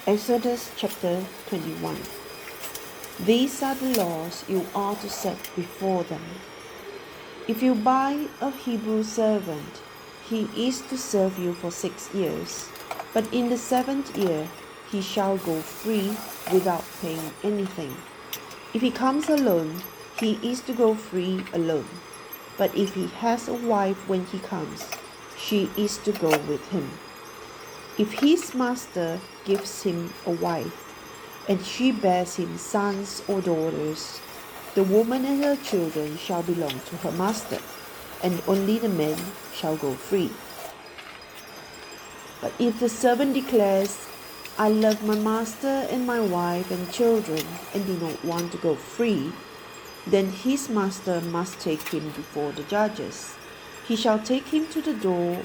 Exodus chapter 21. These are the laws you are to set before them. If you buy a Hebrew servant, he is to serve you for 6 years, but in the 7th year he shall go free without paying anything. If he comes alone, he is to go free alone. But if he has a wife when he comes, she is to go with him. If his master gives him a wife, and she bears him sons or daughters, the woman and her children shall belong to her master, and only the men shall go free. But if the servant declares, I love my master and my wife and children, and do not want to go free, then his master must take him before the judges. He shall take him to the door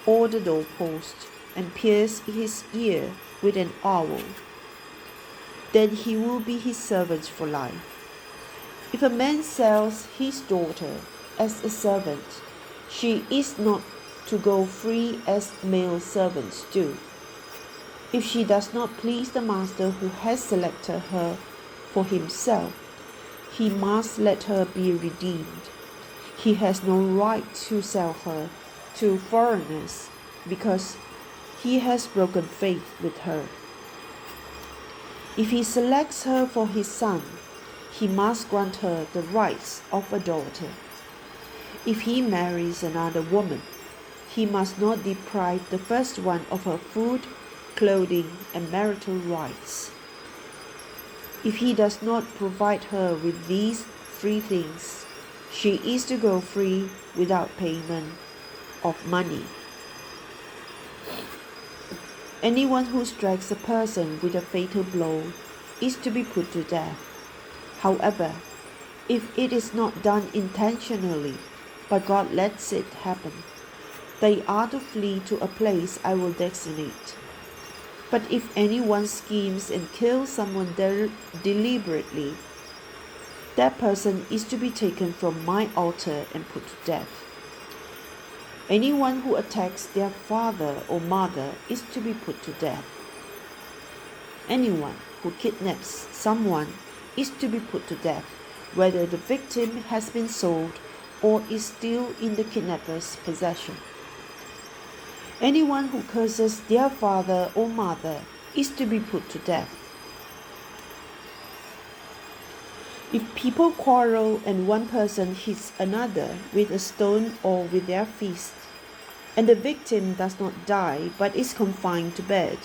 or the doorpost, and pierce his ear with an awl. Then he will be his servant for life. If a man sells his daughter as a servant, she is not to go free as male servants do. If she does not please the master who has selected her for himself, he must let her be redeemed. He has no right to sell her to foreigners because he has broken faith with her. If he selects her for his son, he must grant her the rights of a daughter. If he marries another woman, he must not deprive the first one of her food, clothing, and marital rights. If he does not provide her with these 3 things, she is to go free without payment of money. Anyone who strikes a person with a fatal blow is to be put to death. However, if it is not done intentionally, but God lets it happen, they are to flee to a place I will designate. But if anyone schemes and kills someone deliberately, that person is to be taken from my altar and put to death. Anyone who attacks their father or mother is to be put to death. Anyone who kidnaps someone is to be put to death, whether the victim has been sold or is still in the kidnapper's possession. Anyone who curses their father or mother is to be put to death. If people quarrel and one person hits another with a stone or with their fist, and the victim does not die but is confined to bed,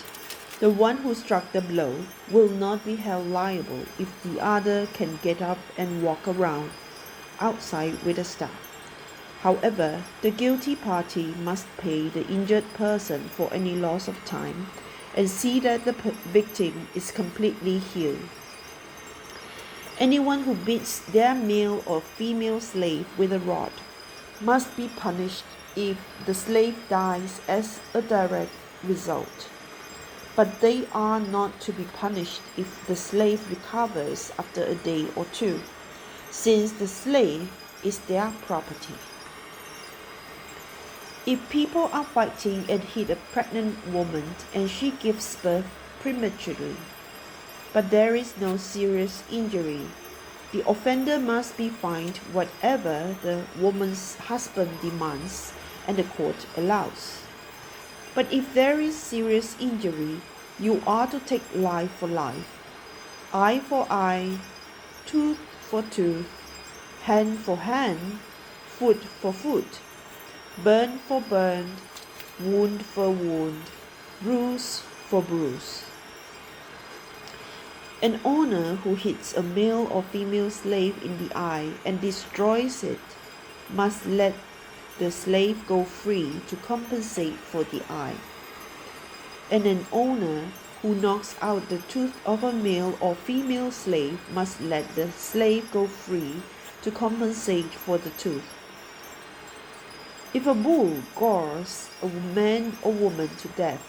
the one who struck the blow will not be held liable if the other can get up and walk around outside with a staff. However, the guilty party must pay the injured person for any loss of time and see that the victim is completely healed. Anyone who beats their male or female slave with a rod must be punished if the slave dies as a direct result. But they are not to be punished if the slave recovers after a day or 2, since the slave is their property. If people are fighting and hit a pregnant woman and she gives birth prematurely, but there is no serious injury, the offender must be fined whatever the woman's husband demands and the court allows. But if there is serious injury, you are to take life for life, eye for eye, tooth for tooth, hand for hand, foot for foot, burn for burn, wound for wound, bruise for bruise. An owner who hits a male or female slave in the eye and destroys it must let the slave go free to compensate for the eye. And an owner who knocks out the tooth of a male or female slave must let the slave go free to compensate for the tooth. If a bull gores a man or woman to death,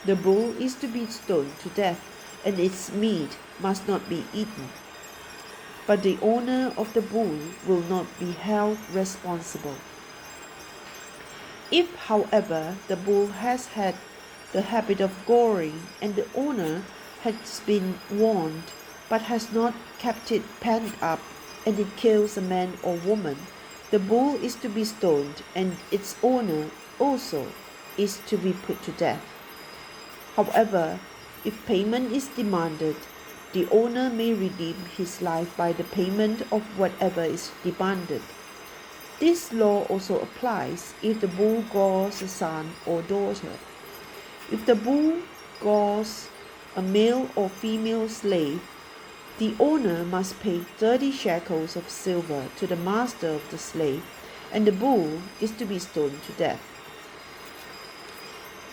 the bull is to be stoned to death, and its meat must not be eaten. But the owner of the bull will not be held responsible. If, however, the bull has had the habit of goring, and the owner has been warned but has not kept it penned up, and it kills a man or woman, the bull is to be stoned, and its owner also is to be put to death. However, if payment is demanded, the owner may redeem his life by the payment of whatever is demanded. This law also applies if the bull gores a son or daughter. If the bull gores a male or female slave, the owner must pay 30 shekels of silver to the master of the slave, and the bull is to be stoned to death.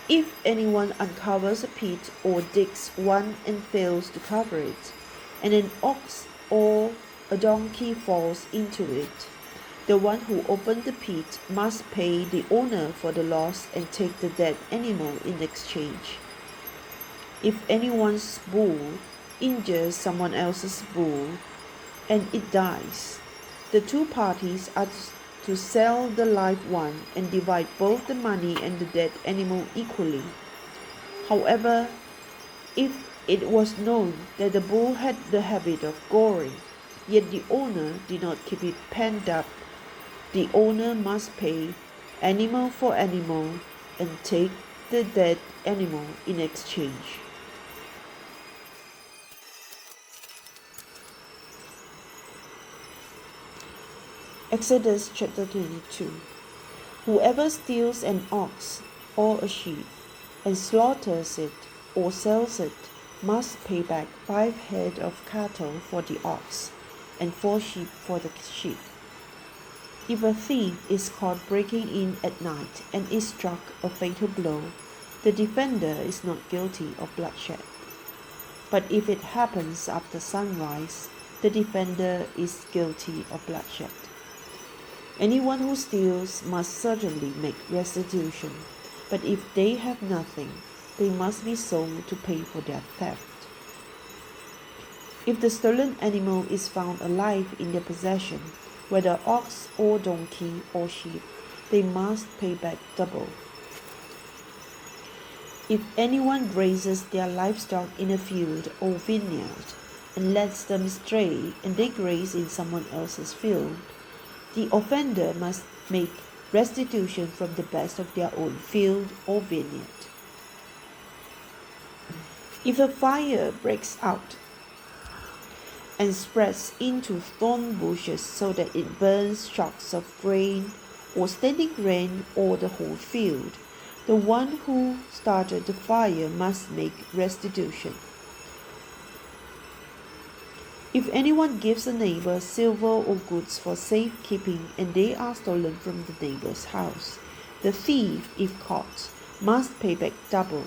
If anyone uncovers a pit or digs one and fails to cover it, and an ox or a donkey falls into it, the one who opened the pit must pay the owner for the loss and take the dead animal in exchange. If anyone's bull injures someone else's bull and it dies, the two parties are to sell the live one and divide both the money and the dead animal equally. However, if it was known that the bull had the habit of goring, yet the owner did not keep it penned up, the owner must pay animal for animal and take the dead animal in exchange. Exodus chapter 22. Whoever steals an ox or a sheep and slaughters it or sells it must pay back 5 head of cattle for the ox and 4 sheep for the sheep. If a thief is caught breaking in at night and is struck a fatal blow, the defender is not guilty of bloodshed. But if it happens after sunrise, the defender is guilty of bloodshed. Anyone who steals must certainly make restitution, but if they have nothing, they must be sold to pay for their theft. If the stolen animal is found alive in their possession, whether ox or donkey or sheep, they must pay back double. If anyone grazes their livestock in a field or vineyard and lets them stray and they graze in someone else's field, the offender must make restitution from the best of their own field or vineyard. If a fire breaks out and spreads into thorn bushes so that it burns shocks of grain or standing grain or the whole field, the one who started the fire must make restitution. If anyone gives a neighbor silver or goods for safekeeping and they are stolen from the neighbor's house, the thief, if caught, must pay back double.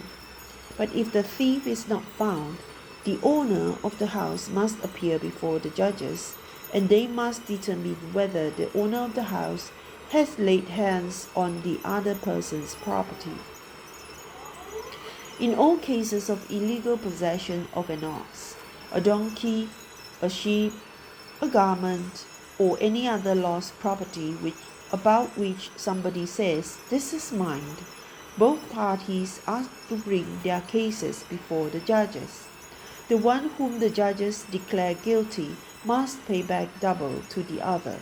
But if the thief is not found, the owner of the house must appear before the judges, and they must determine whether the owner of the house has laid hands on the other person's property. In all cases of illegal possession of an ox, a donkey, a sheep, a garment, or any other lost property about which somebody says, "This is mine," both parties are to bring their cases before the judges. The one whom the judges declare guilty must pay back double to the other.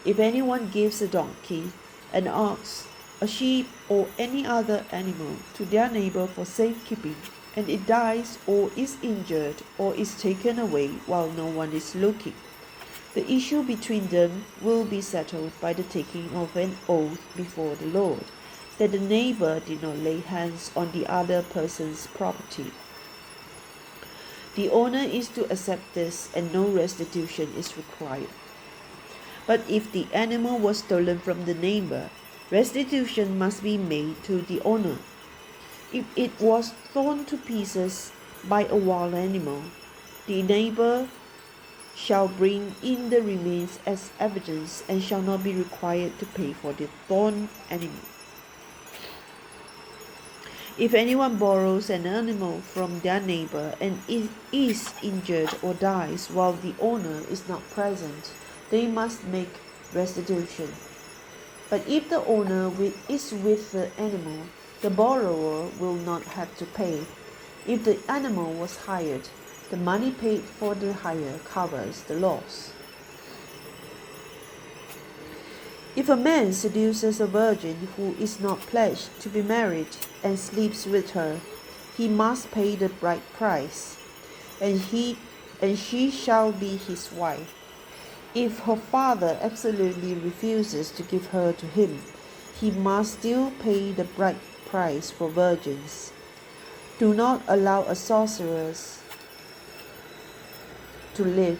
If anyone gives a donkey, an ox, a sheep, or any other animal to their neighbor for safekeeping, and it dies or is injured or is taken away while no one is looking, the issue between them will be settled by the taking of an oath before the Lord, that the neighbor did not lay hands on the other person's property. The owner is to accept this and no restitution is required. But if the animal was stolen from the neighbor, restitution must be made to the owner. If it was torn to pieces by a wild animal, the neighbor shall bring in the remains as evidence and shall not be required to pay for the torn animal. If anyone borrows an animal from their neighbor and is injured or dies while the owner is not present, they must make restitution. But if the owner is with the animal, The borrower will not have to pay. If the animal was hired, the money paid for the hire covers the loss. If a man seduces a virgin who is not pledged to be married and sleeps with her, he must pay the bride price, and she shall be his wife. If her father absolutely refuses to give her to him, he must still pay the bride price for virgins. Do not allow a sorceress to live.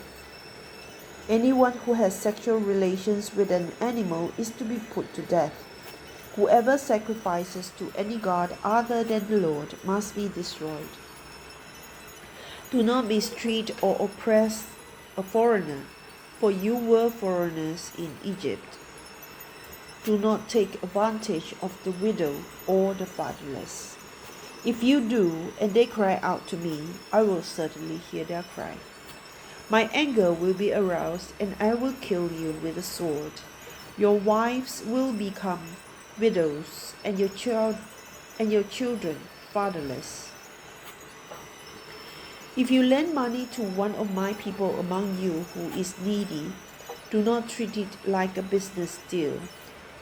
Anyone who has sexual relations with an animal is to be put to death. Whoever sacrifices to any god other than the Lord must be destroyed. Do not mistreat or oppress a foreigner, for you were foreigners in Egypt. Do not take advantage of the widow or the fatherless. If you do, and they cry out to me, I will certainly hear their cry. My anger will be aroused, and I will kill you with a sword. Your wives will become widows, and your children fatherless. If you lend money to one of my people among you who is needy, do not treat it like a business deal.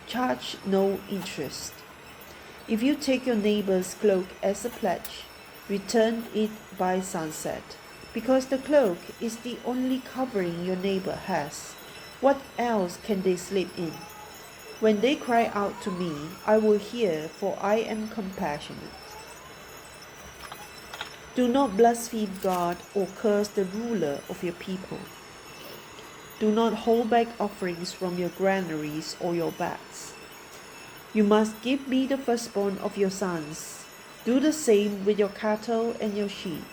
Charge no interest. If you take your neighbor's cloak as a pledge, return it by sunset, because the cloak is the only covering your neighbor has. What else can they sleep in? When they cry out to me, I will hear, for I am compassionate. Do not blaspheme God or curse the ruler of your people. Do not hold back offerings from your granaries or your vats. You must give me the firstborn of your sons. Do the same with your cattle and your sheep.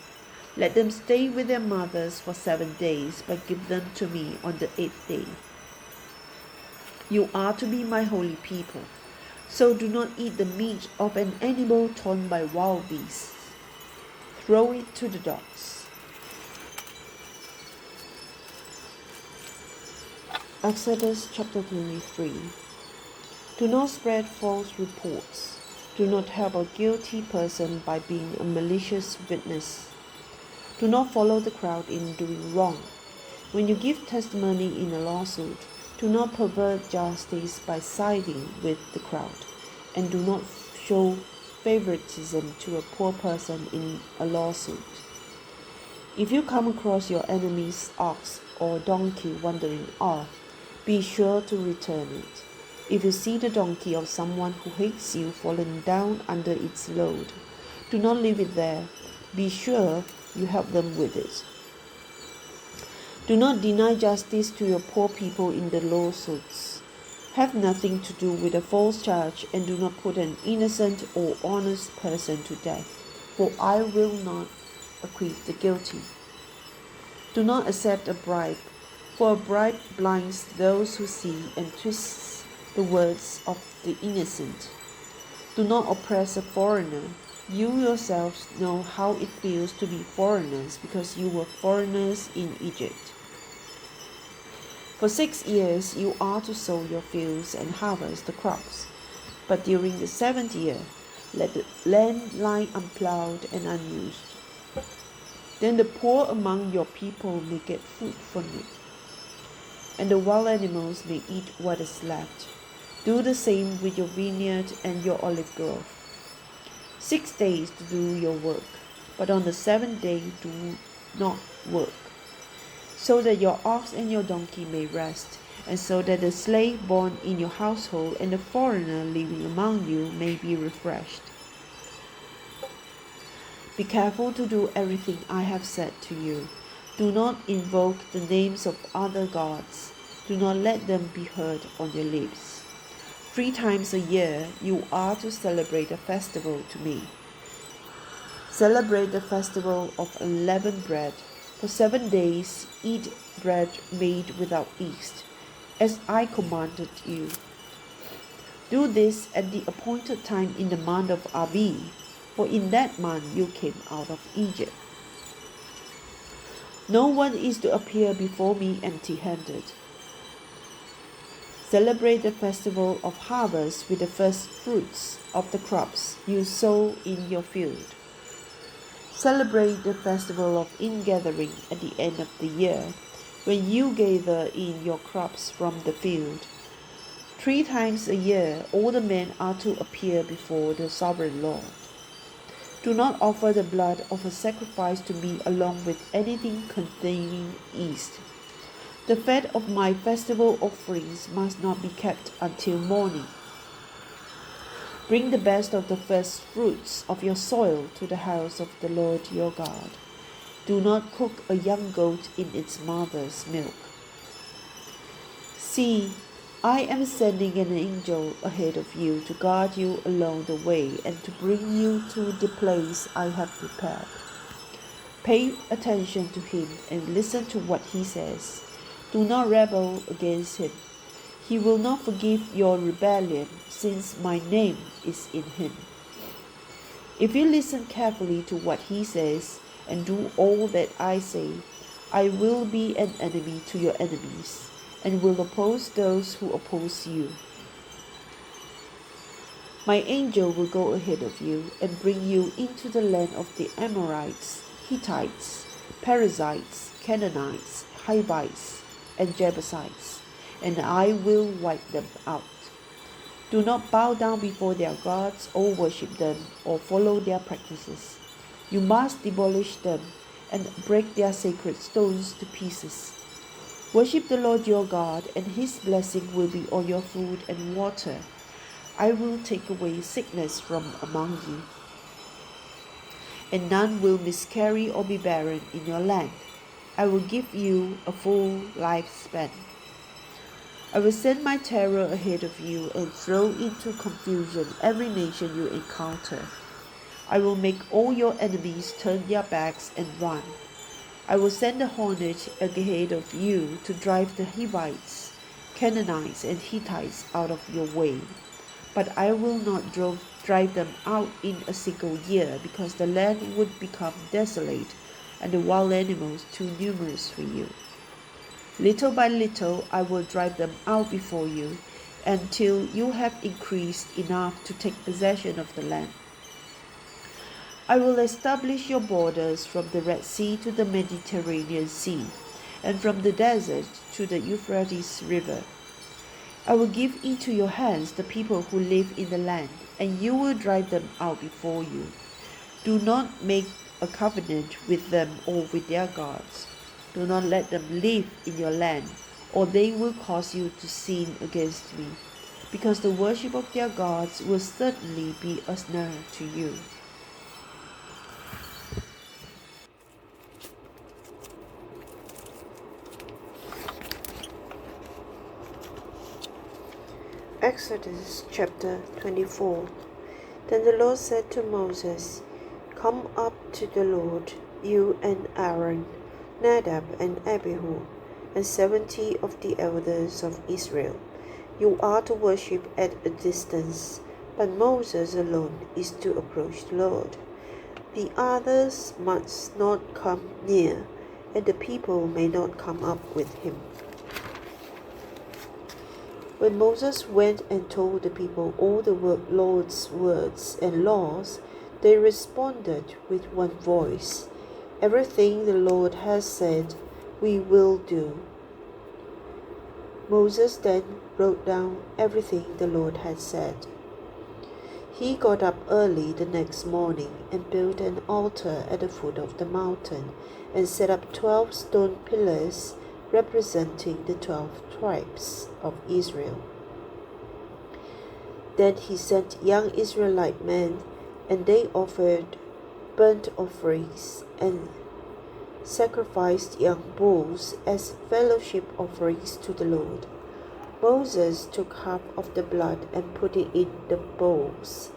Let them stay with their mothers for 7 days, but give them to me on the 8th day. You are to be my holy people, so do not eat the meat of an animal torn by wild beasts. Throw it to the dogs. Exodus chapter 23. Do not spread false reports. Do not help a guilty person by being a malicious witness. Do not follow the crowd in doing wrong. When you give testimony in a lawsuit, do not pervert justice by siding with the crowd, and do not show favoritism to a poor person in a lawsuit. If you come across your enemy's ox or donkey wandering off, be sure to return it. If you see the donkey of someone who hates you falling down under its load, do not leave it there. Be sure you help them with it. Do not deny justice to your poor people in the lawsuits. Have nothing to do with a false charge, and do not put an innocent or honest person to death, for I will not acquit the guilty. Do not accept a bribe, for a bribe blinds those who see and twists the words of the innocent. Do not oppress a foreigner. You yourselves know how it feels to be foreigners, because you were foreigners in Egypt. For 6 years you are to sow your fields and harvest the crops, but during the 7th year let the land lie unplowed and unused. Then the poor among your people may get food from it, and the wild animals may eat what is left. Do the same with your vineyard and your olive grove. 6 days to do your work, but on the 7th day do not work, so that your ox and your donkey may rest, and so that the slave born in your household and the foreigner living among you may be refreshed. Be careful to do everything I have said to you. Do not invoke the names of other gods. Do not let them be heard on your lips. 3 times a year you are to celebrate a festival to me. Celebrate the festival of unleavened bread. For 7 days eat bread made without yeast, as I commanded you. Do this at the appointed time in the month of Aviv, for in that month you came out of Egypt. No one is to appear before me empty-handed. Celebrate the festival of harvest with the first fruits of the crops you sow in your field. Celebrate the festival of ingathering at the end of the year, when you gather in your crops from the field. 3 times a year all the men are to appear before the sovereign Lord. Do not offer the blood of a sacrifice to me along with anything containing yeast. The fat of my festival offerings must not be kept until morning. Bring the best of the first fruits of your soil to the house of the Lord your God. Do not cook a young goat in its mother's milk. See, I am sending an angel ahead of you to guard you along the way and to bring you to the place I have prepared. Pay attention to him and listen to what he says. Do not rebel against him. He will not forgive your rebellion, since my name is in him. If you listen carefully to what he says and do all that I say, I will be an enemy to your enemies and will oppose those who oppose you. My angel will go ahead of you and bring you into the land of the Amorites, Hittites, Perizzites, Canaanites, Hivites, and Jebusites, and I will wipe them out. Do not bow down before their gods or worship them or follow their practices. You must demolish them and break their sacred stones to pieces. Worship the Lord your God, and his blessing will be on your food and water. I will take away sickness from among you, and none will miscarry or be barren in your land. I will give you a full lifespan. I will send my terror ahead of you and throw into confusion every nation you encounter. I will make all your enemies turn their backs and run. I will send a hornet ahead of you to drive the Hivites, Canaanites, and Hittites out of your way. But I will not drive them out in a single year, because the land would become desolate and the wild animals too numerous for you. Little by little I will drive them out before you, until you have increased enough to take possession of the land. I will establish your borders from the Red Sea to the Mediterranean Sea, and from the desert to the Euphrates River. I will give into your hands the people who live in the land, and you will drive them out before you. Do not make a covenant with them or with their gods. Do not let them live in your land, or they will cause you to sin against me, because the worship of their gods will certainly be a snare to you. Exodus chapter 24. Then the Lord said to Moses, "Come up to the Lord, you and Aaron, Nadab and Abihu, and 70 of the elders of Israel. You are to worship at a distance, but Moses alone is to approach the Lord. The others must not come near, and the people may not come up with him." When Moses went and told the people all the Lord's words and laws, they responded with one voice, "Everything the Lord has said, we will do." Moses then wrote down everything the Lord had said. He got up early the next morning and built an altar at the foot of the mountain and set up 12 stone pillars representing the 12 tribes of Israel. Then he sent young Israelite men, and they offered burnt offerings and sacrificed young bulls as fellowship offerings to the Lord. Moses took half of the blood and put it in the bowls,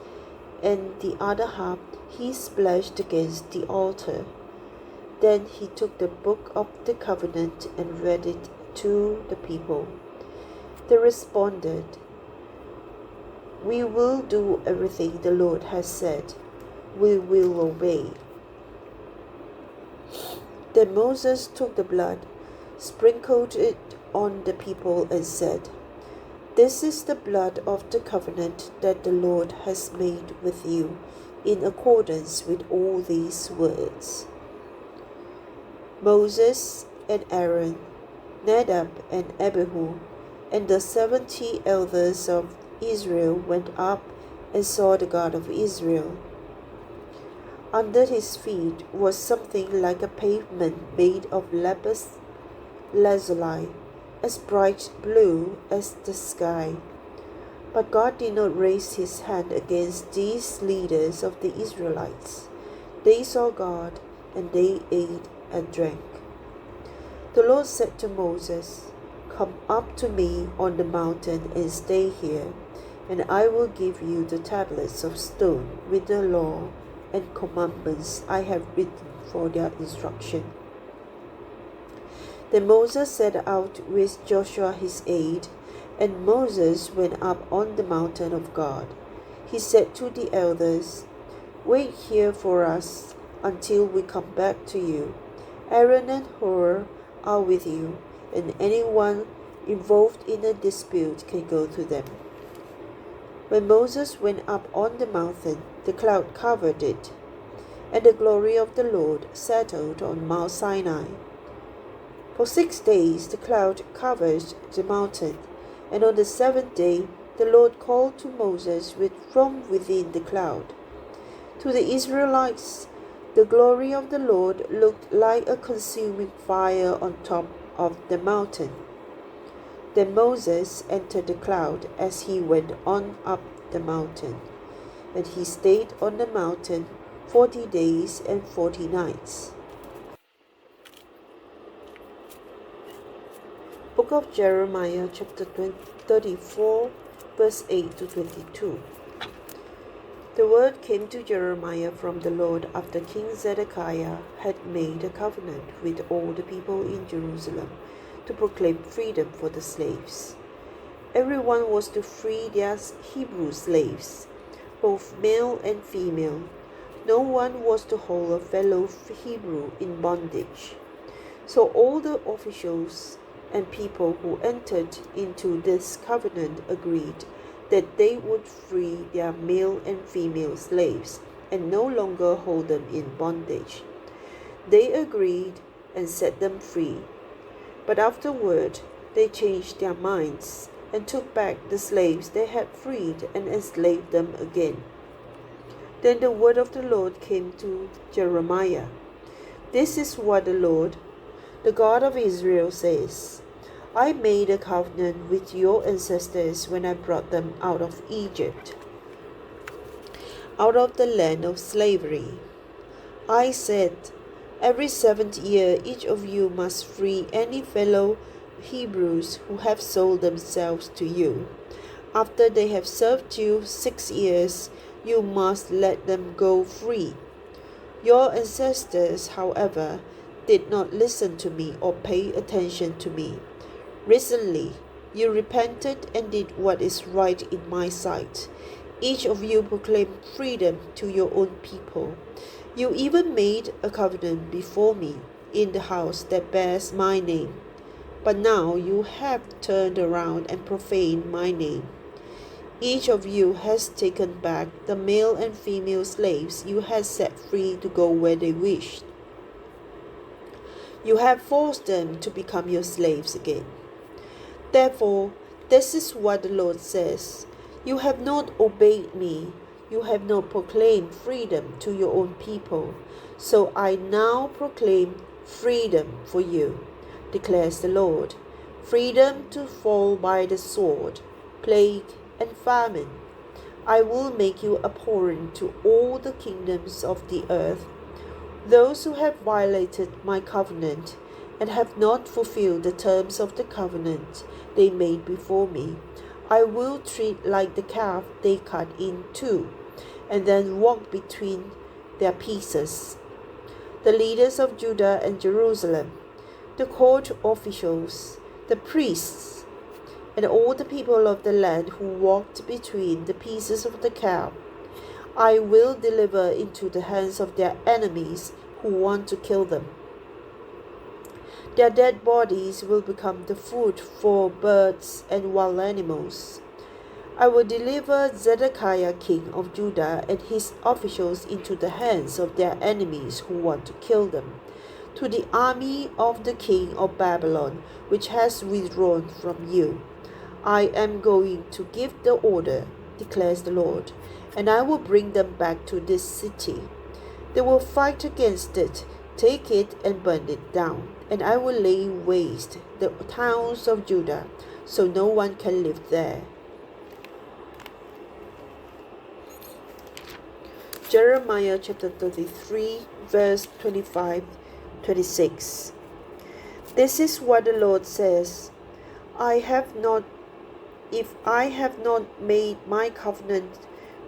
and the other half he splashed against the altar. Then he took the book of the covenant and read it to the people. They responded, "We will do everything the Lord has said. We will obey." Then Moses took the blood, sprinkled it on the people, and said, This is the blood of the covenant that the Lord has made with you, in accordance with all these words. Moses and Aaron, Nadab and Abihu, and the 70 elders of Israel went up and saw the God of Israel. Under his feet was something like a pavement made of lapis lazuli, as bright blue as the sky. But God did not raise his hand against these leaders of the Israelites. They saw God, and they ate and drank. The Lord said to Moses, "Come up to me on the mountain and stay here, and I will give you the tablets of stone with the law and commandments I have written for their instruction." Then Moses set out with Joshua his aide, and Moses went up on the mountain of God. He said to the elders, "Wait here for us until we come back to you. Aaron and Hur are with you, and anyone involved in a dispute can go to them." When Moses went up on the mountain, the cloud covered it, and the glory of the Lord settled on Mount Sinai. For 6 days the cloud covered the mountain, and on the 7th day the Lord called to Moses from within the cloud. To the Israelites, the glory of the Lord looked like a consuming fire on top of the mountain. Then Moses entered the cloud as he went on up the mountain, and he stayed on the mountain 40 days and 40 nights. Book of Jeremiah, chapter 34, verse 8 to 22. The word came to Jeremiah from the Lord after King Zedekiah had made a covenant with all the people in Jerusalem to proclaim freedom for the slaves. Everyone was to free their Hebrew slaves, both male and female. No one was to hold a fellow Hebrew in bondage. So all the officials and people who entered into this covenant agreed that they would free their male and female slaves and no longer hold them in bondage. They agreed and set them free. But afterward they changed their minds and took back the slaves they had freed and enslaved them again. Then the word of the Lord came to Jeremiah. "This is what the Lord, the God of Israel, says. I made a covenant with your ancestors when I brought them out of Egypt, out of the land of slavery. I said, every 7th year each of you must free any fellow Hebrews who have sold themselves to you. After they have served you 6 years, you must let them go free. Your ancestors, however, did not listen to me or pay attention to me. Recently, you repented and did what is right in my sight. Each of you proclaimed freedom to your own people. You even made a covenant before me in the house that bears my name. But now you have turned around and profaned my name. Each of you has taken back the male and female slaves you had set free to go where they wished. You have forced them to become your slaves again. Therefore, this is what the Lord says. You have not obeyed me. You have not proclaimed freedom to your own people. So I now proclaim freedom for you, declares the Lord. Freedom to fall by the sword, plague, and famine. I will make you abhorrent to all the kingdoms of the earth. Those who have violated my covenant and have not fulfilled the terms of the covenant they made before me, I will treat like the calf they cut in two, and then walk between their pieces. The leaders of Judah and Jerusalem, the court officials, the priests, and all the people of the land who walked between the pieces of the calf, I will deliver into the hands of their enemies who want to kill them. Their dead bodies will become the food for birds and wild animals. I will deliver Zedekiah king of Judah and his officials into the hands of their enemies who want to kill them, to the army of the king of Babylon, which has withdrawn from you. I am going to give the order, declares the Lord, and I will bring them back to this city. They will fight against it, take it and burn it down, and I will lay waste the towns of Judah, so no one can live there. Jeremiah chapter 33, verse 25-26. This is what the Lord says, If I have not made my covenant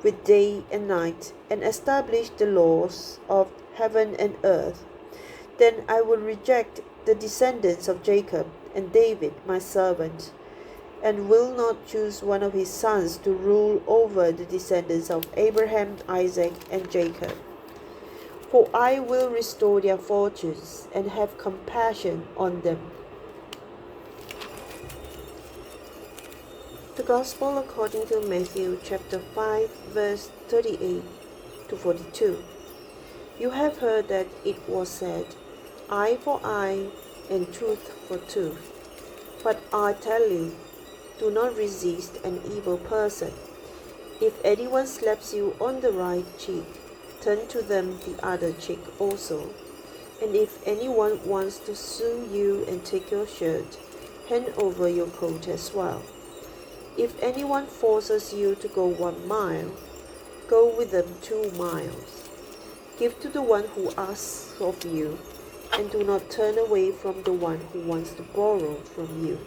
with day and night, and established the laws of heaven and earth, then I will reject the descendants of Jacob and David my servant, and will not choose one of his sons to rule over the descendants of Abraham, Isaac, and Jacob. For I will restore their fortunes and have compassion on them. The Gospel according to Matthew chapter 5, verse 38-42. You have heard that it was said, eye for eye and tooth for tooth. But I tell you, do not resist an evil person. If anyone slaps you on the right cheek, turn to them the other cheek also. And if anyone wants to sue you and take your shirt, hand over your coat as well. If anyone forces you to go 1 mile, go with them 2 miles. Give to the one who asks of you, and do not turn away from the one who wants to borrow from you.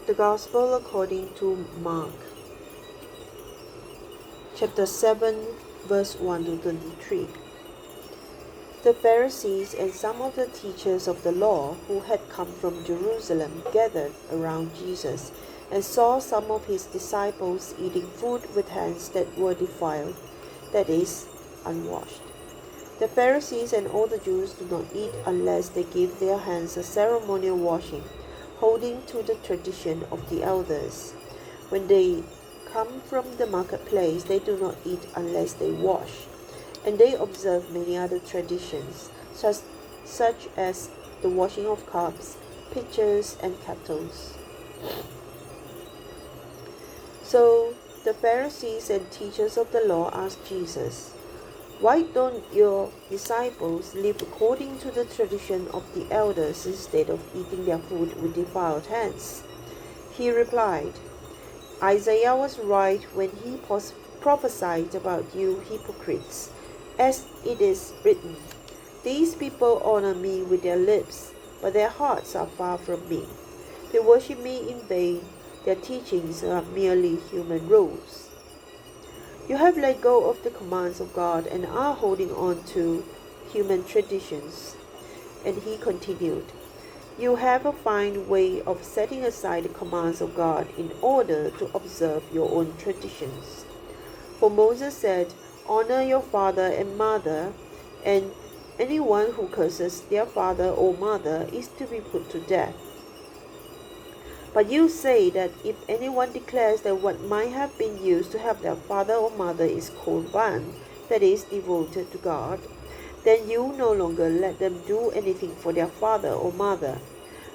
The Gospel according to Mark, chapter 7, verse 1-23. The Pharisees and some of the teachers of the law who had come from Jerusalem gathered around Jesus and saw some of his disciples eating food with hands that were defiled, that is, unwashed. The Pharisees and all the Jews do not eat unless they give their hands a ceremonial washing, holding to the tradition of the elders. When they come from the marketplace, they do not eat unless they wash. And they observe many other traditions, such as the washing of cups, pitchers, and kettles. So the Pharisees and teachers of the law asked Jesus, why don't your disciples live according to the tradition of the elders instead of eating their food with defiled hands? He replied, Isaiah was right when he prophesied about you hypocrites. As it is written, these people honor me with their lips, but their hearts are far from me. They worship me in vain. Their teachings are merely human rules. You have let go of the commands of God and are holding on to human traditions. And he continued, you have a fine way of setting aside the commands of God in order to observe your own traditions. For Moses said, honor your father and mother, and anyone who curses their father or mother is to be put to death. But you say that if anyone declares that what might have been used to help their father or mother is korban, that is, devoted to God, then you no longer let them do anything for their father or mother.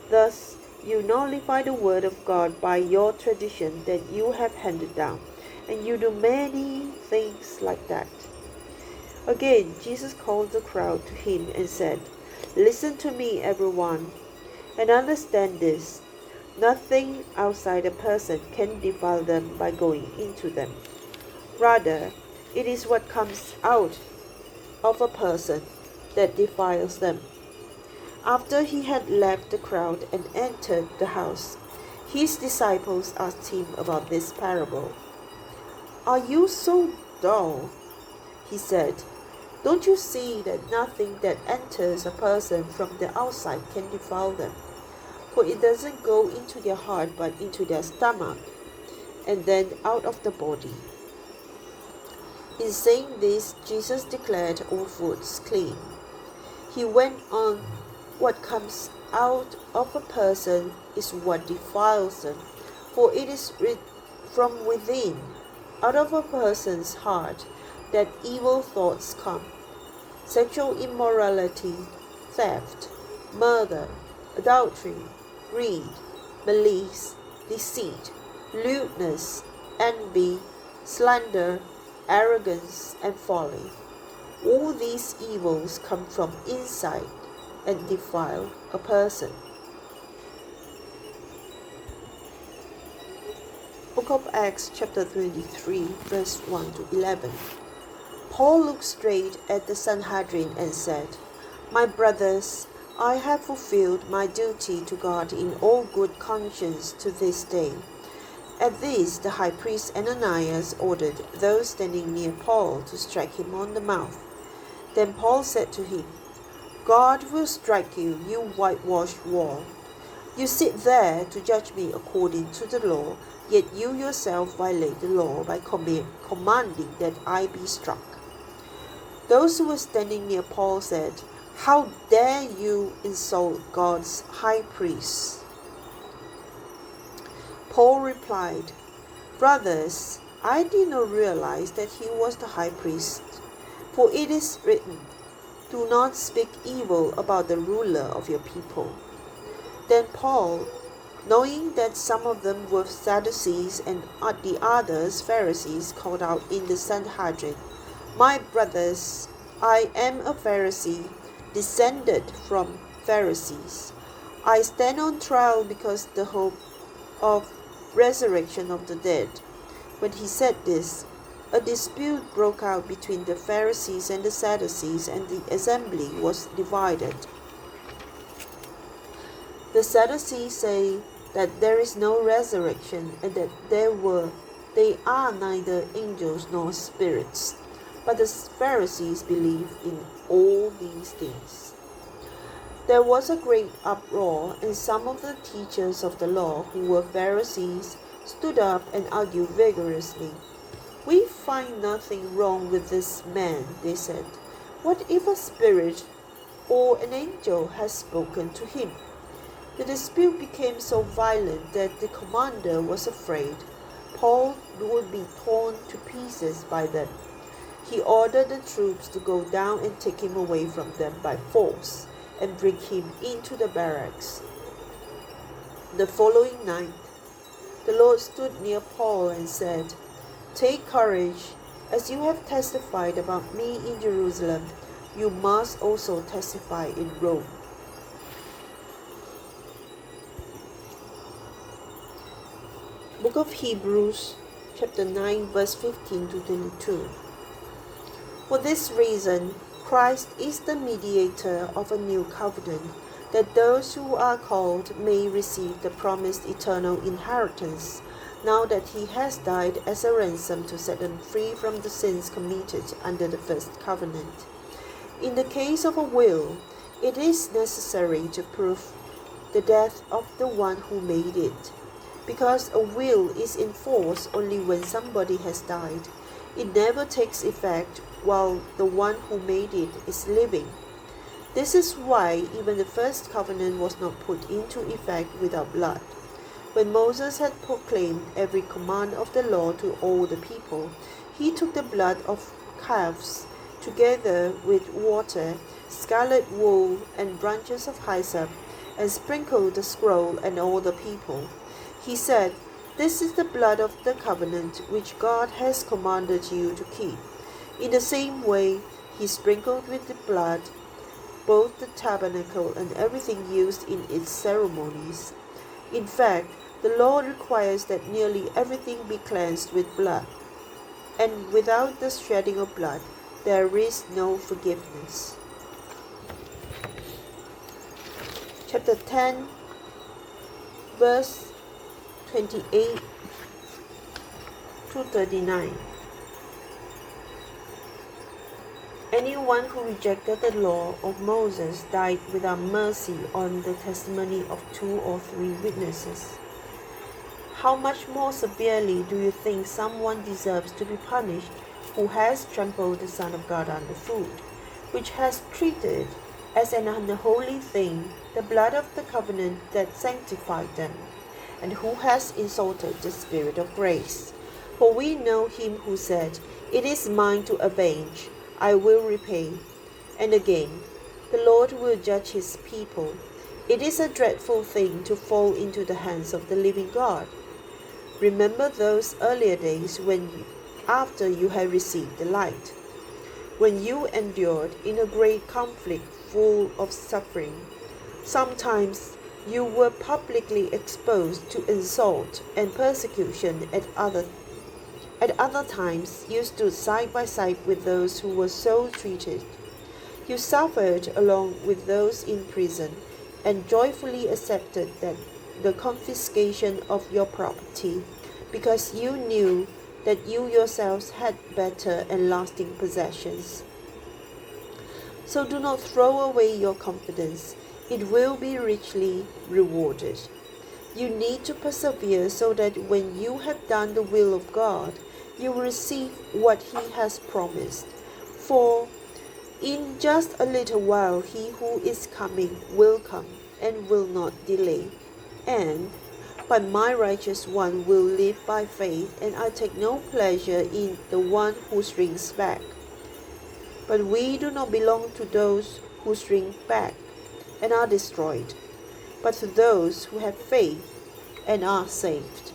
Thus, you nullify the word of God by your tradition that you have handed down, and you do many things like that. Again, Jesus called the crowd to him and said, listen to me, everyone, and understand this. Nothing outside a person can defile them by going into them. Rather, it is what comes out of a person that defiles them. After he had left the crowd and entered the house, his disciples asked him about this parable. Are you so dull? He said, don't you see that nothing that enters a person from the outside can defile them? For it doesn't go into their heart but into their stomach, and then out of the body. In saying this, Jesus declared all foods clean. He went on, "What comes out of a person is what defiles them, for it is from within, out of a person's heart, that evil thoughts come: sexual immorality, theft, murder, adultery, greed, malice, deceit, lewdness, envy, slander, arrogance, and folly. All these evils come from inside and defile a person." Book of Acts chapter 23 verse 1 to 11. Paul looked straight at the Sanhedrin and said, "My brothers, I have fulfilled my duty to God in all good conscience to this day." At this, the high priest Ananias ordered those standing near Paul to strike him on the mouth. Then Paul said to him, "God will strike you, you whitewashed wall. You sit there to judge me according to the law, yet you yourself violate the law by commanding that I be struck." Those who were standing near Paul said, "How dare you insult God's high priest?" Paul replied, "Brothers, I did not realize that he was the high priest. For it is written, 'Do not speak evil about the ruler of your people.'" Then Paul, knowing that some of them were Sadducees and the others Pharisees, called out in the Sanhedrin, "My brothers, I am a Pharisee, descended from Pharisees. I stand on trial because the hope of resurrection of the dead." When he said this, a dispute broke out between the Pharisees and the Sadducees, and the assembly was divided. The Sadducees say that there is no resurrection and that they are neither angels nor spirits. But the Pharisees believe in all these things. There was a great uproar, and some of the teachers of the law, who were Pharisees, stood up and argued vigorously. "We find nothing wrong with this man," they said. "What if a spirit or an angel has spoken to him?" The dispute became so violent that the commander was afraid Paul would be torn to pieces by them. He ordered the troops to go down and take him away from them by force and bring him into the barracks. The following night, the Lord stood near Paul and said, "Take courage. As you have testified about me in Jerusalem, you must also testify in Rome." Book of Hebrews, chapter 9, verse 15 to 22. For this reason, Christ is the mediator of a new covenant, that those who are called may receive the promised eternal inheritance, now that he has died as a ransom to set them free from the sins committed under the first covenant. In the case of a will, it is necessary to prove the death of the one who made it, because a will is in force only when somebody has died. It never takes effect while the one who made it is living. This is why even the first covenant was not put into effect without blood. When Moses had proclaimed every command of the law to all the people, he took the blood of calves, together with water, scarlet wool, and branches of hyssop, and sprinkled the scroll and all the people. He said, "This is the blood of the covenant which God has commanded you to keep." In the same way, he sprinkled with the blood both the tabernacle and everything used in its ceremonies. In fact, the law requires that nearly everything be cleansed with blood, and without the shedding of blood, there is no forgiveness. Chapter 10, verse 28 to 39. Anyone who rejected the law of Moses died without mercy on the testimony of 2 or 3 witnesses. How much more severely do you think someone deserves to be punished who has trampled the Son of God underfoot, which has treated as an unholy thing the blood of the covenant that sanctified them, and who has insulted the Spirit of grace. For we know him who said, "It is mine to avenge, I will repay." And again, "The Lord will judge his people." It is a dreadful thing to fall into the hands of the living God. Remember those earlier days after you had received the light, when you endured in a great conflict full of suffering. Sometimes you were publicly exposed to insult and persecution. At other times you stood side by side with those who were so treated. You suffered along with those in prison and joyfully accepted the confiscation of your property, because you knew that you yourselves had better and lasting possessions. So do not throw away your confidence. It will be richly rewarded. You need to persevere so that when you have done the will of God, you will receive what he has promised. For in just a little while he who is coming will come and will not delay. But my righteous one will live by faith, and I take no pleasure in the one who shrinks back. But we do not belong to those who shrink back and are destroyed, but to those who have faith and are saved.